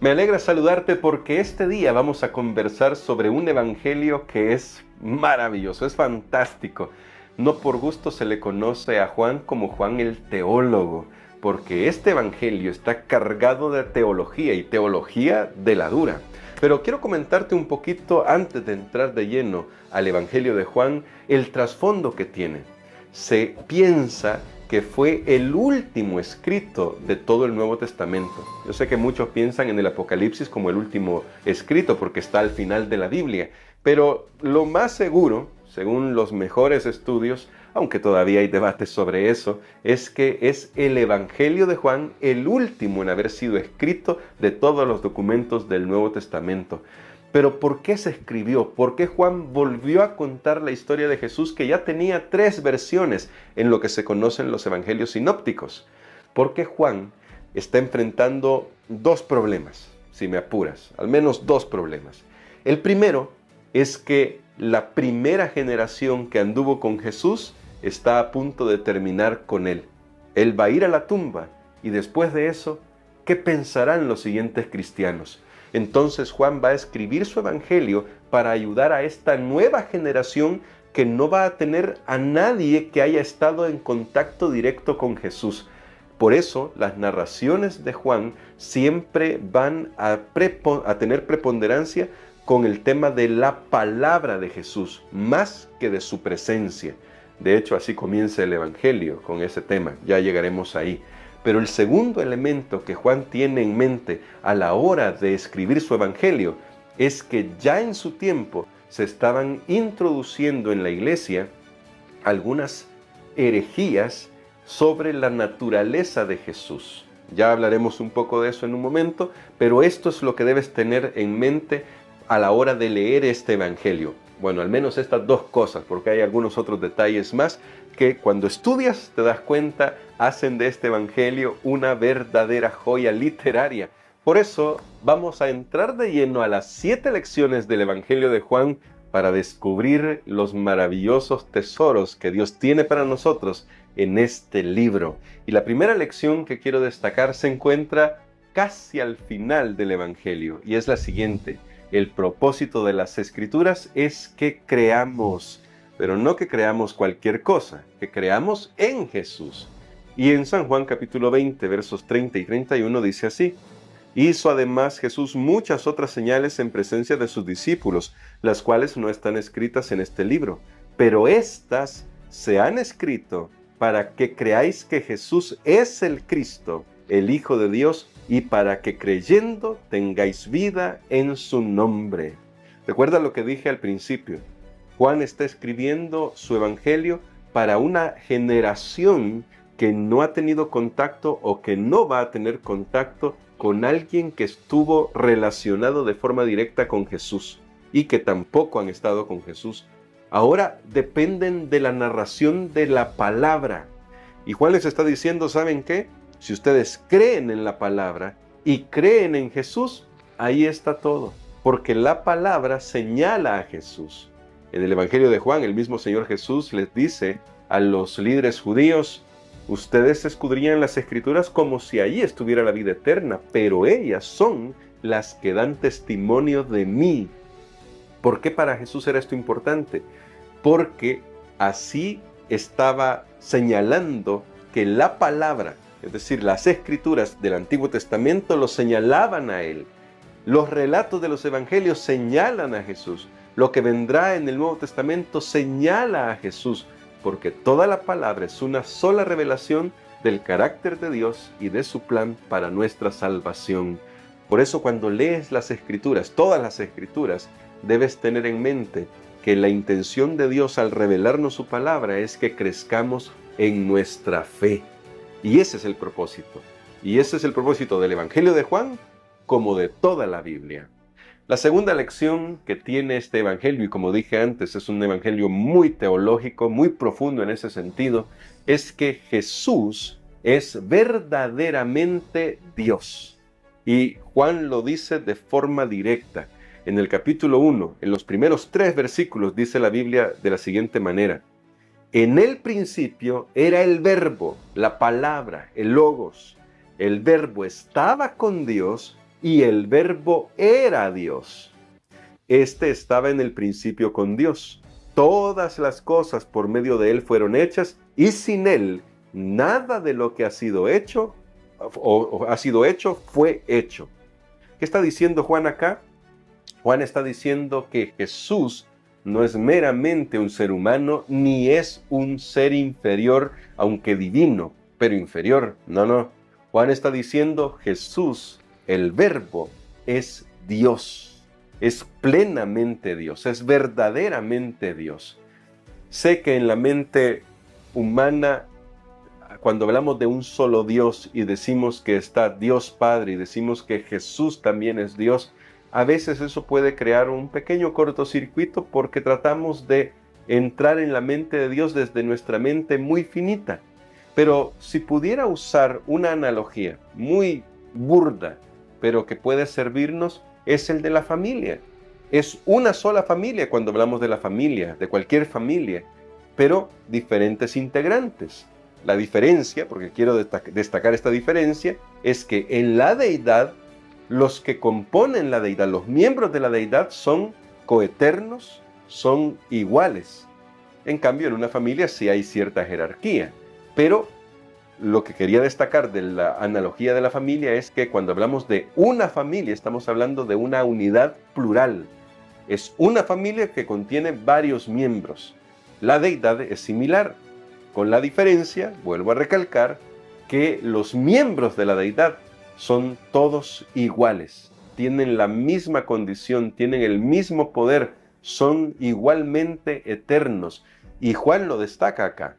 Me alegra saludarte porque este día vamos a conversar sobre un evangelio que es maravilloso, es fantástico. No por gusto se le conoce a Juan como Juan el teólogo, porque este evangelio está cargado de teología y teología de la dura. Pero quiero comentarte un poquito antes de entrar de lleno al evangelio de Juan, el trasfondo que tiene. Se piensa que fue el último escrito de todo el Nuevo Testamento. Yo sé que muchos piensan en el Apocalipsis como el último escrito porque está al final de la Biblia, pero lo más seguro, según los mejores estudios, aunque todavía hay debates sobre eso, es que es el Evangelio de Juan el último en haber sido escrito de todos los documentos del Nuevo Testamento. Pero ¿por qué se escribió? ¿Por qué Juan volvió a contar la historia de Jesús que ya tenía 3 versiones en lo que se conocen los evangelios sinópticos? Porque Juan está enfrentando 2 problemas, si me apuras, al menos 2 problemas. El primero es que la primera generación que anduvo con Jesús está a punto de terminar con él. Él va a ir a la tumba y después de eso, ¿qué pensarán los siguientes cristianos? Entonces Juan va a escribir su evangelio para ayudar a esta nueva generación que no va a tener a nadie que haya estado en contacto directo con Jesús. Por eso las narraciones de Juan siempre van a tener preponderancia con el tema de la palabra de Jesús, más que de su presencia. De hecho, así comienza el evangelio con ese tema, ya llegaremos ahí. Pero el segundo elemento que Juan tiene en mente a la hora de escribir su evangelio es que ya en su tiempo se estaban introduciendo en la iglesia algunas herejías sobre la naturaleza de Jesús. Ya hablaremos un poco de eso en un momento, pero esto es lo que debes tener en mente a la hora de leer este evangelio. Bueno, al menos estas 2 cosas, porque hay algunos otros detalles más que cuando estudias te das cuenta hacen de este evangelio una verdadera joya literaria. Por eso vamos a entrar de lleno a las 7 lecciones del evangelio de Juan para descubrir los maravillosos tesoros que Dios tiene para nosotros en este libro. Y la primera lección que quiero destacar se encuentra casi al final del evangelio y es la siguiente. El propósito de las Escrituras es que creamos, pero no que creamos cualquier cosa, que creamos en Jesús. Y en San Juan capítulo 20, versos 30 y 31 dice así: hizo además Jesús muchas otras señales en presencia de sus discípulos, las cuales no están escritas en este libro, pero estas se han escrito para que creáis que Jesús es el Cristo, el Hijo de Dios, y para que creyendo tengáis vida en su nombre. Recuerda lo que dije al principio. Juan está escribiendo su evangelio para una generación que no ha tenido contacto o que no va a tener contacto con alguien que estuvo relacionado de forma directa con Jesús y que tampoco han estado con Jesús. Ahora dependen de la narración de la palabra. Y Juan les está diciendo, ¿saben qué? Si ustedes creen en la palabra y creen en Jesús, ahí está todo. Porque la palabra señala a Jesús. En el Evangelio de Juan, el mismo Señor Jesús les dice a los líderes judíos, ustedes escudriñan las Escrituras como si allí estuviera la vida eterna, pero ellas son las que dan testimonio de mí. ¿Por qué para Jesús era esto importante? Porque así estaba señalando que la palabra, es decir, las Escrituras del Antiguo Testamento lo señalaban a Él. Los relatos de los Evangelios señalan a Jesús. Lo que vendrá en el Nuevo Testamento señala a Jesús, porque toda la palabra es una sola revelación del carácter de Dios y de su plan para nuestra salvación. Por eso cuando lees las Escrituras, todas las Escrituras, debes tener en mente que la intención de Dios al revelarnos su palabra es que crezcamos en nuestra fe. Y ese es el propósito. Y ese es el propósito del Evangelio de Juan como de toda la Biblia. La segunda lección que tiene este Evangelio, y como dije antes, es un Evangelio muy teológico, muy profundo en ese sentido, es que Jesús es verdaderamente Dios. Y Juan lo dice de forma directa. En el capítulo 1, en los primeros 3 versículos, dice la Biblia de la siguiente manera: en el principio era el verbo, la palabra, el logos. El verbo estaba con Dios y el Verbo era Dios. Este estaba en el principio con Dios. Todas las cosas por medio de él fueron hechas, y sin él nada de lo que ha sido hecho fue hecho. ¿Qué está diciendo Juan acá? Juan está diciendo que Jesús no es meramente un ser humano, ni es un ser inferior, aunque divino, pero inferior. No. Juan está diciendo Jesús, el Verbo, es Dios. Es plenamente Dios, es verdaderamente Dios. Sé que en la mente humana, cuando hablamos de un solo Dios y decimos que está Dios Padre y decimos que Jesús también es Dios, a veces eso puede crear un pequeño cortocircuito porque tratamos de entrar en la mente de Dios desde nuestra mente muy finita. Pero si pudiera usar una analogía muy burda, pero que puede servirnos, es el de la familia. Es una sola familia cuando hablamos de la familia, de cualquier familia, pero diferentes integrantes. La diferencia, porque quiero destacar esta diferencia, es que en la deidad, los que componen la deidad, los miembros de la deidad son coeternos, son iguales. En cambio, en una familia sí hay cierta jerarquía. Pero lo que quería destacar de la analogía de la familia es que cuando hablamos de una familia, estamos hablando de una unidad plural. Es una familia que contiene varios miembros. La deidad es similar, con la diferencia, vuelvo a recalcar, que los miembros de la deidad son todos iguales, tienen la misma condición, tienen el mismo poder, son igualmente eternos. Y Juan lo destaca acá.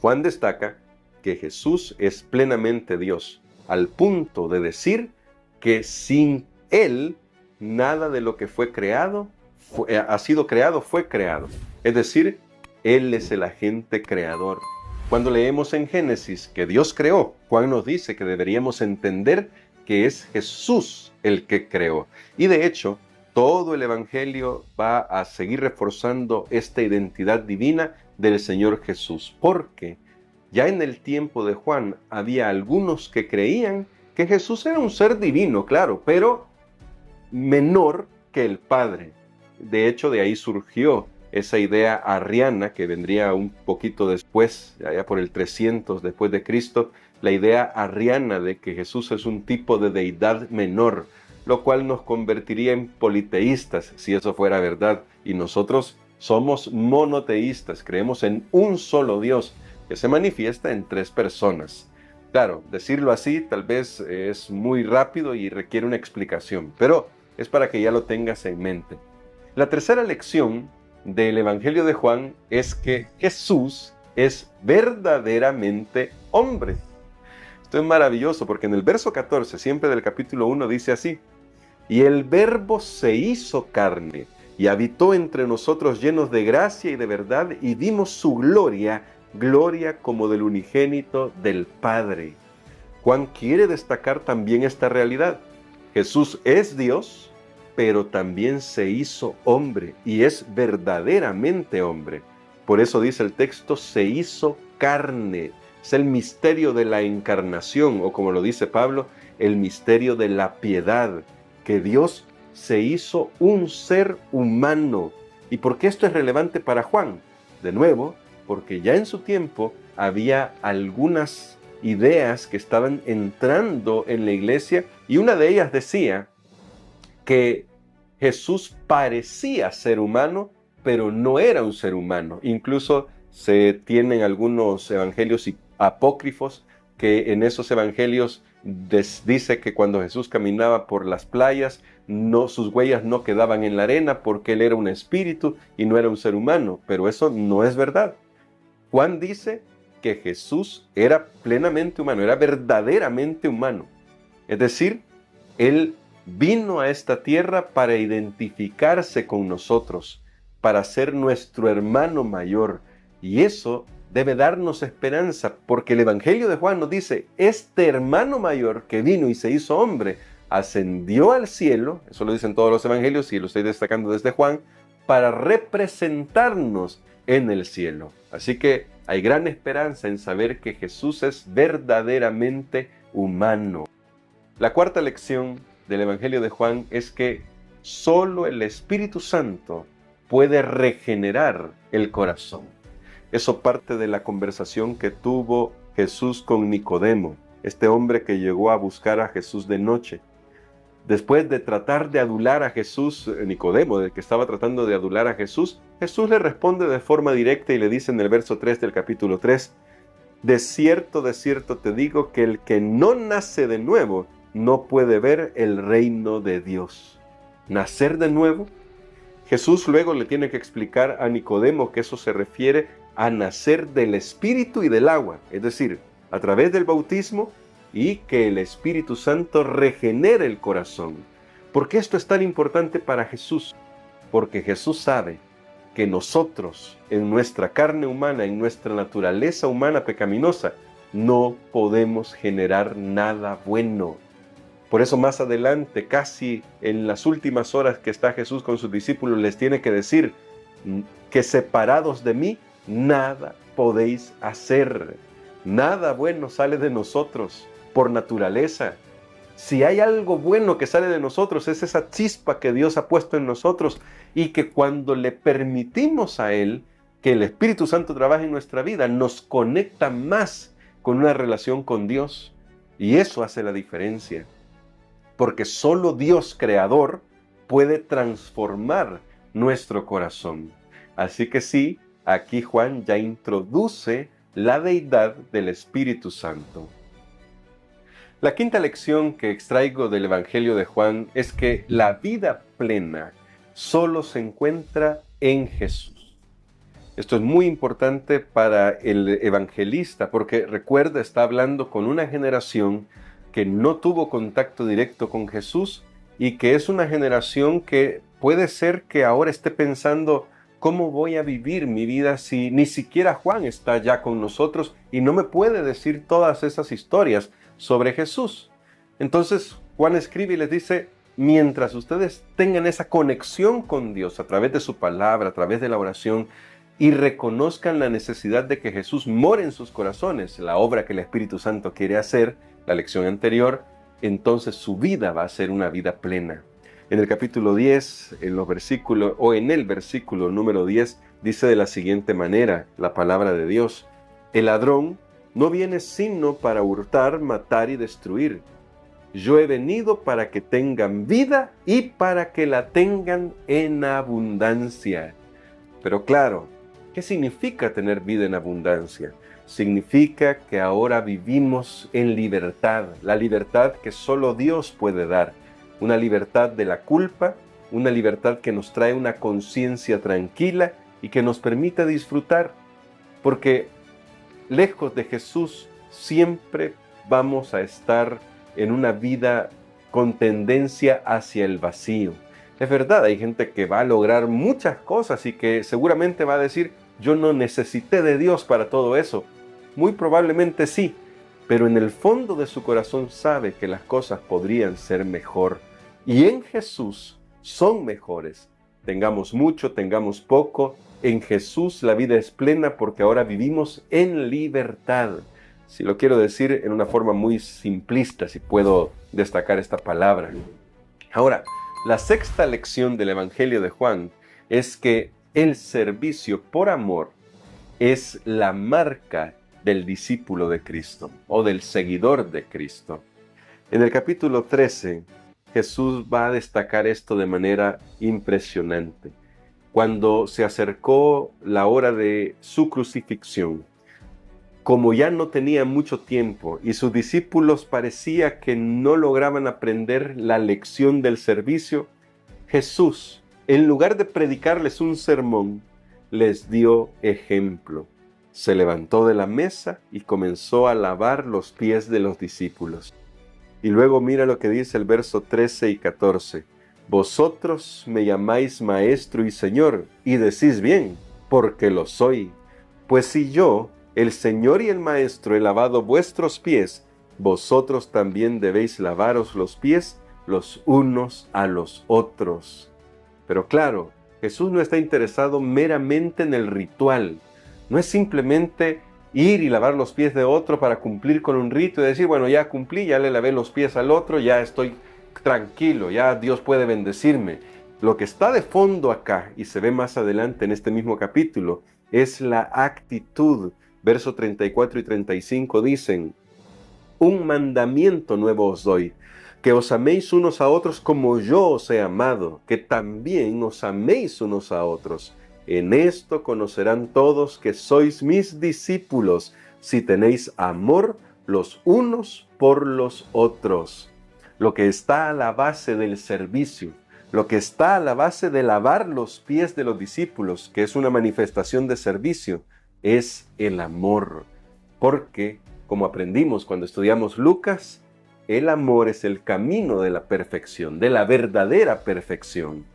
Juan destaca que Jesús es plenamente Dios, al punto de decir que sin Él, nada de lo que fue creado, ha sido creado, fue creado. Es decir, Él es el agente creador. Cuando leemos en Génesis que Dios creó, Juan nos dice que deberíamos entender que es Jesús el que creó. Y de hecho, todo el Evangelio va a seguir reforzando esta identidad divina del Señor Jesús, porque ya en el tiempo de Juan había algunos que creían que Jesús era un ser divino, claro, pero menor que el Padre. De hecho, de ahí surgió esa idea arriana que vendría un poquito después, allá por el 300 después de Cristo, la idea arriana de que Jesús es un tipo de deidad menor, lo cual nos convertiría en politeístas si eso fuera verdad. Y nosotros somos monoteístas, creemos en un solo Dios que se manifiesta en tres personas. Claro, decirlo así tal vez es muy rápido y requiere una explicación, pero es para que ya lo tengas en mente. La tercera lección del Evangelio de Juan es que Jesús es verdaderamente hombre. Esto es maravilloso porque en el verso 14, siempre del capítulo 1, dice así: y el Verbo se hizo carne y habitó entre nosotros llenos de gracia y de verdad, y vimos su gloria, gloria como del unigénito del Padre. Juan quiere destacar también esta realidad. Jesús es Dios, pero también se hizo hombre y es verdaderamente hombre. Por eso dice el texto, se hizo carne. Es el misterio de la encarnación, o como lo dice Pablo, el misterio de la piedad, que Dios se hizo un ser humano. ¿Y por qué esto es relevante para Juan? De nuevo, porque ya en su tiempo había algunas ideas que estaban entrando en la iglesia, y una de ellas decía que Jesús parecía ser humano, pero no era un ser humano. Incluso se tienen algunos evangelios apócrifos que en esos evangelios dice que cuando Jesús caminaba por las playas, sus huellas no quedaban en la arena porque él era un espíritu y no era un ser humano, pero eso no es verdad. Juan dice que Jesús era plenamente humano, era verdaderamente humano. Es decir, él vino a esta tierra para identificarse con nosotros, para ser nuestro hermano mayor. Y eso debe darnos esperanza, porque el Evangelio de Juan nos dice, este hermano mayor que vino y se hizo hombre, ascendió al cielo, eso lo dicen todos los evangelios y lo estoy destacando desde Juan, para representarnos en el cielo. Así que hay gran esperanza en saber que Jesús es verdaderamente humano. La cuarta lección del Evangelio de Juan es que solo el Espíritu Santo puede regenerar el corazón. Eso parte de la conversación que tuvo Jesús con Nicodemo, este hombre que llegó a buscar a Jesús de noche. Después de tratar de adular a Jesús, Nicodemo, del que estaba tratando de adular a Jesús, Jesús le responde de forma directa y le dice en el verso 3 del capítulo 3, de cierto te digo que el que no nace de nuevo no puede ver el reino de Dios. ¿Nacer de nuevo? Jesús luego le tiene que explicar a Nicodemo que eso se refiere a nacer del Espíritu y del agua, es decir, a través del bautismo y que el Espíritu Santo regenere el corazón. ¿Por qué esto es tan importante para Jesús? Porque Jesús sabe que nosotros, en nuestra carne humana, en nuestra naturaleza humana pecaminosa, no podemos generar nada bueno. Por eso más adelante, casi en las últimas horas que está Jesús con sus discípulos, les tiene que decir que separados de mí, nada podéis hacer. Nada bueno sale de nosotros por naturaleza. Si hay algo bueno que sale de nosotros, es esa chispa que Dios ha puesto en nosotros y que cuando le permitimos a Él que el Espíritu Santo trabaje en nuestra vida, nos conecta más con una relación con Dios. Y eso hace la diferencia. Porque solo Dios creador puede transformar nuestro corazón. Así que sí, aquí Juan ya introduce la deidad del Espíritu Santo. La quinta lección que extraigo del Evangelio de Juan es que la vida plena solo se encuentra en Jesús. Esto es muy importante para el evangelista porque recuerda, está hablando con una generación que no tuvo contacto directo con Jesús y que es una generación que puede ser que ahora esté pensando ¿cómo voy a vivir mi vida si ni siquiera Juan está ya con nosotros y no me puede decir todas esas historias sobre Jesús? Entonces Juan escribe y les dice, mientras ustedes tengan esa conexión con Dios a través de su palabra, a través de la oración, y reconozcan la necesidad de que Jesús more en sus corazones, la obra que el Espíritu Santo quiere hacer, la lección anterior, entonces su vida va a ser una vida plena. En el capítulo 10, en el versículo número 10, dice de la siguiente manera la palabra de Dios, el ladrón no viene sino para hurtar, matar y destruir. Yo he venido para que tengan vida y para que la tengan en abundancia. Pero claro, ¿qué significa tener vida en abundancia? Significa que ahora vivimos en libertad, la libertad que solo Dios puede dar. Una libertad de la culpa, una libertad que nos trae una conciencia tranquila y que nos permite disfrutar. Porque lejos de Jesús siempre vamos a estar en una vida con tendencia hacia el vacío. Es verdad, hay gente que va a lograr muchas cosas y que seguramente va a decir, yo no necesité de Dios para todo eso. Muy probablemente sí, pero en el fondo de su corazón sabe que las cosas podrían ser mejor. Y en Jesús son mejores. Tengamos mucho, tengamos poco, en Jesús la vida es plena porque ahora vivimos en libertad. Si lo quiero decir en una forma muy simplista, si puedo destacar esta palabra. Ahora, la sexta lección del Evangelio de Juan es que el servicio por amor es la marca del discípulo de Cristo o del seguidor de Cristo. En el capítulo 13, Jesús va a destacar esto de manera impresionante. Cuando se acercó la hora de su crucifixión, como ya no tenía mucho tiempo y sus discípulos parecía que no lograban aprender la lección del servicio, Jesús, en lugar de predicarles un sermón, les dio ejemplo. Se levantó de la mesa y comenzó a lavar los pies de los discípulos. Y luego mira lo que dice el verso 13 y 14. Vosotros me llamáis maestro y señor, y decís bien, porque lo soy. Pues si yo, el Señor y el Maestro, he lavado vuestros pies, vosotros también debéis lavaros los pies los unos a los otros. Pero claro, Jesús no está interesado meramente en el ritual. No es simplemente ir y lavar los pies de otro para cumplir con un rito y decir, bueno, ya cumplí, ya le lavé los pies al otro, ya estoy tranquilo, ya Dios puede bendecirme. Lo que está de fondo acá, y se ve más adelante en este mismo capítulo, es la actitud. Versos 34 y 35 dicen: un mandamiento nuevo os doy, que os améis unos a otros como yo os he amado, que también os améis unos a otros. En esto conocerán todos que sois mis discípulos, si tenéis amor los unos por los otros. Lo que está a la base del servicio, lo que está a la base de lavar los pies de los discípulos, que es una manifestación de servicio, es el amor. Porque, como aprendimos cuando estudiamos Lucas, el amor es el camino de la perfección, de la verdadera perfección.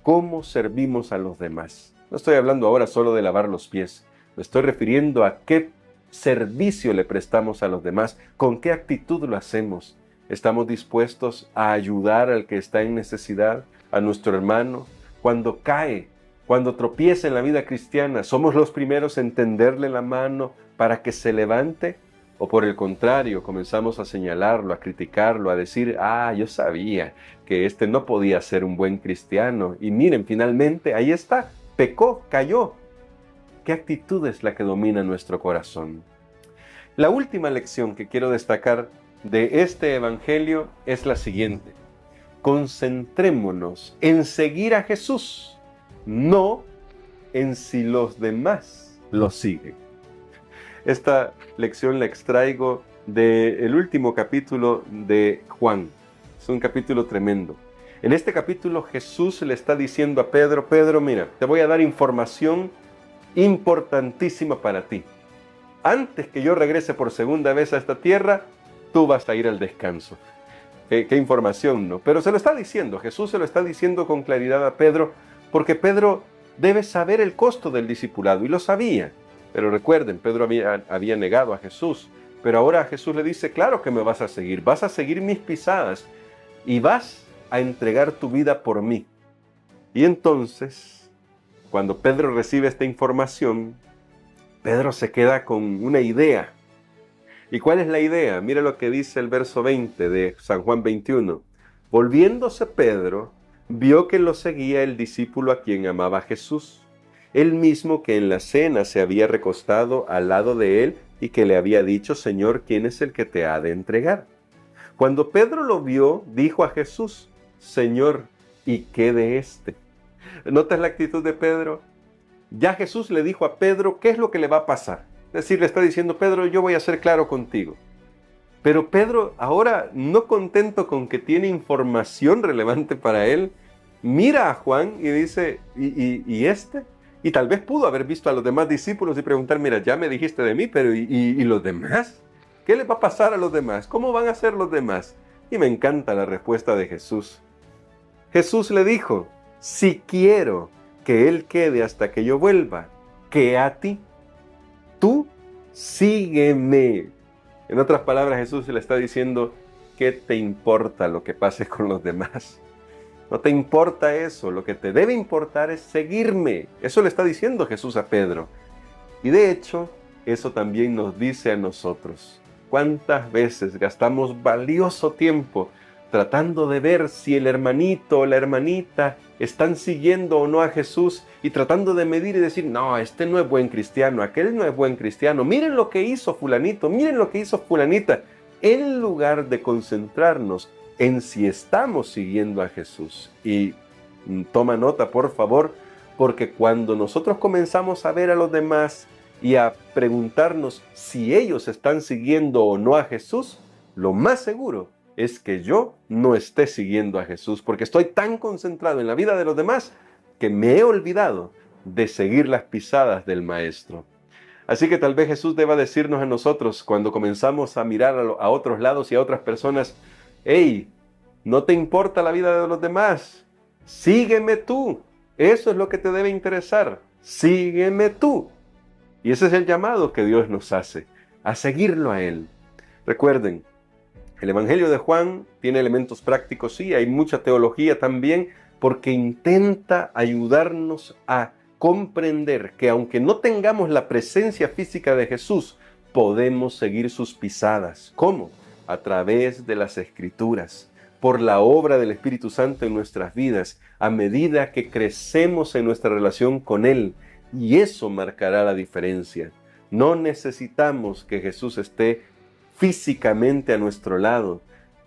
¿Cómo servimos a los demás? No estoy hablando ahora solo de lavar los pies, me estoy refiriendo a qué servicio le prestamos a los demás, con qué actitud lo hacemos. ¿Estamos dispuestos a ayudar al que está en necesidad, a nuestro hermano? Cuando cae, cuando tropieza en la vida cristiana, ¿somos los primeros en tenderle la mano para que se levante? ¿O por el contrario, comenzamos a señalarlo, a criticarlo, a decir: yo sabía que este no podía ser un buen cristiano? Y miren, finalmente ahí está, pecó, cayó. ¿Qué actitud es la que domina nuestro corazón? La última lección que quiero destacar de este evangelio es la siguiente: concentrémonos en seguir a Jesús, no en si los demás lo siguen. Esta lección la extraigo del último capítulo de Juan. Es un capítulo tremendo. En este capítulo Jesús le está diciendo a Pedro: Pedro, mira, te voy a dar información importantísima para ti. Antes que yo regrese por segunda vez a esta tierra, tú vas a ir al descanso. ¿Qué información, no? Pero se lo está diciendo, Jesús se lo está diciendo con claridad a Pedro, porque Pedro debe saber el costo del discipulado, y lo sabía. Pero recuerden, Pedro había negado a Jesús, pero ahora Jesús le dice: claro que me vas a seguir mis pisadas, y vas a entregar tu vida por mí. Y entonces, cuando Pedro recibe esta información, Pedro se queda con una idea. ¿Y cuál es la idea? Mira lo que dice el verso 20 de San Juan 21. Volviéndose Pedro, vio que lo seguía el discípulo a quien amaba Jesús, el mismo que en la cena se había recostado al lado de él y que le había dicho: Señor, ¿quién es el que te ha de entregar? Cuando Pedro lo vio, dijo a Jesús: Señor, ¿y qué de este? ¿Notas la actitud de Pedro? Ya Jesús le dijo a Pedro qué es lo que le va a pasar. Es decir, le está diciendo: Pedro, yo voy a ser claro contigo. Pero Pedro, ahora no contento con que tiene información relevante para él, mira a Juan y dice: ¿Y este? Y tal vez pudo haber visto a los demás discípulos y preguntar: mira, ya me dijiste de mí, pero ¿y los demás? ¿Qué les va a pasar a los demás? ¿Cómo van a ser los demás? Y me encanta la respuesta de Jesús. Jesús le dijo: si quiero que él quede hasta que yo vuelva, ¿qué a ti? Tú sígueme. En otras palabras, Jesús le está diciendo: ¿qué te importa lo que pase con los demás? No te importa eso, lo que te debe importar es seguirme. Eso le está diciendo Jesús a Pedro. Y de hecho, eso también nos dice a nosotros. ¿Cuántas veces gastamos valioso tiempo tratando de ver si el hermanito o la hermanita están siguiendo o no a Jesús, y tratando de medir y decir: no, este no es buen cristiano, aquel no es buen cristiano, miren lo que hizo fulanito, miren lo que hizo fulanita, en lugar de concentrarnos en si estamos siguiendo a Jesús? Y toma nota, por favor, porque cuando nosotros comenzamos a ver a los demás y a preguntarnos si ellos están siguiendo o no a Jesús, lo más seguro es que yo no esté siguiendo a Jesús, porque estoy tan concentrado en la vida de los demás que me he olvidado de seguir las pisadas del Maestro. Así que tal vez Jesús deba decirnos a nosotros, cuando comenzamos a mirar a otros lados y a otras personas: hey, ¿no te importa la vida de los demás? Sígueme tú. Eso es lo que te debe interesar. Sígueme tú. Y ese es el llamado que Dios nos hace, a seguirlo a Él. Recuerden, el Evangelio de Juan tiene elementos prácticos, sí, hay mucha teología también, porque intenta ayudarnos a comprender que aunque no tengamos la presencia física de Jesús, podemos seguir sus pisadas. ¿Cómo? A través de las Escrituras. por la obra del Espíritu Santo en nuestras vidas, a medida que crecemos en nuestra relación con Él. Y eso marcará la diferencia. No necesitamos que Jesús esté físicamente a nuestro lado,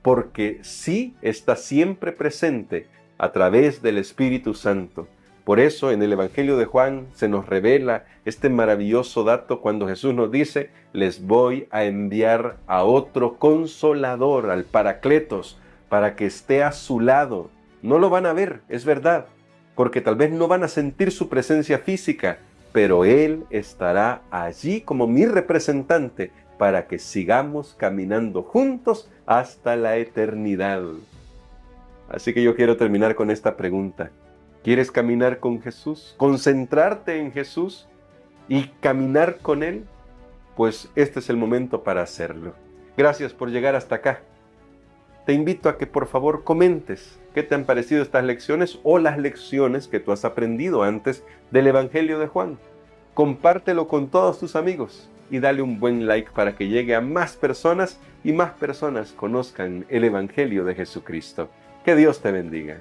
porque sí está siempre presente a través del Espíritu Santo. Por eso en el Evangelio de Juan se nos revela este maravilloso dato cuando Jesús nos dice: les voy a enviar a otro consolador, al Paracletos, para que esté a su lado. No lo van a ver, es verdad, porque tal vez no van a sentir su presencia física, pero Él estará allí como mi representante para que sigamos caminando juntos hasta la eternidad. Así que yo quiero terminar con esta pregunta. ¿Quieres caminar con Jesús? ¿Concentrarte en Jesús y caminar con Él? Pues este es el momento para hacerlo. Gracias por llegar hasta acá. Te invito a que por favor comentes qué te han parecido estas lecciones o las lecciones que tú has aprendido antes del Evangelio de Juan. Compártelo con todos tus amigos y dale un buen like para que llegue a más personas y más personas conozcan el Evangelio de Jesucristo. Que Dios te bendiga.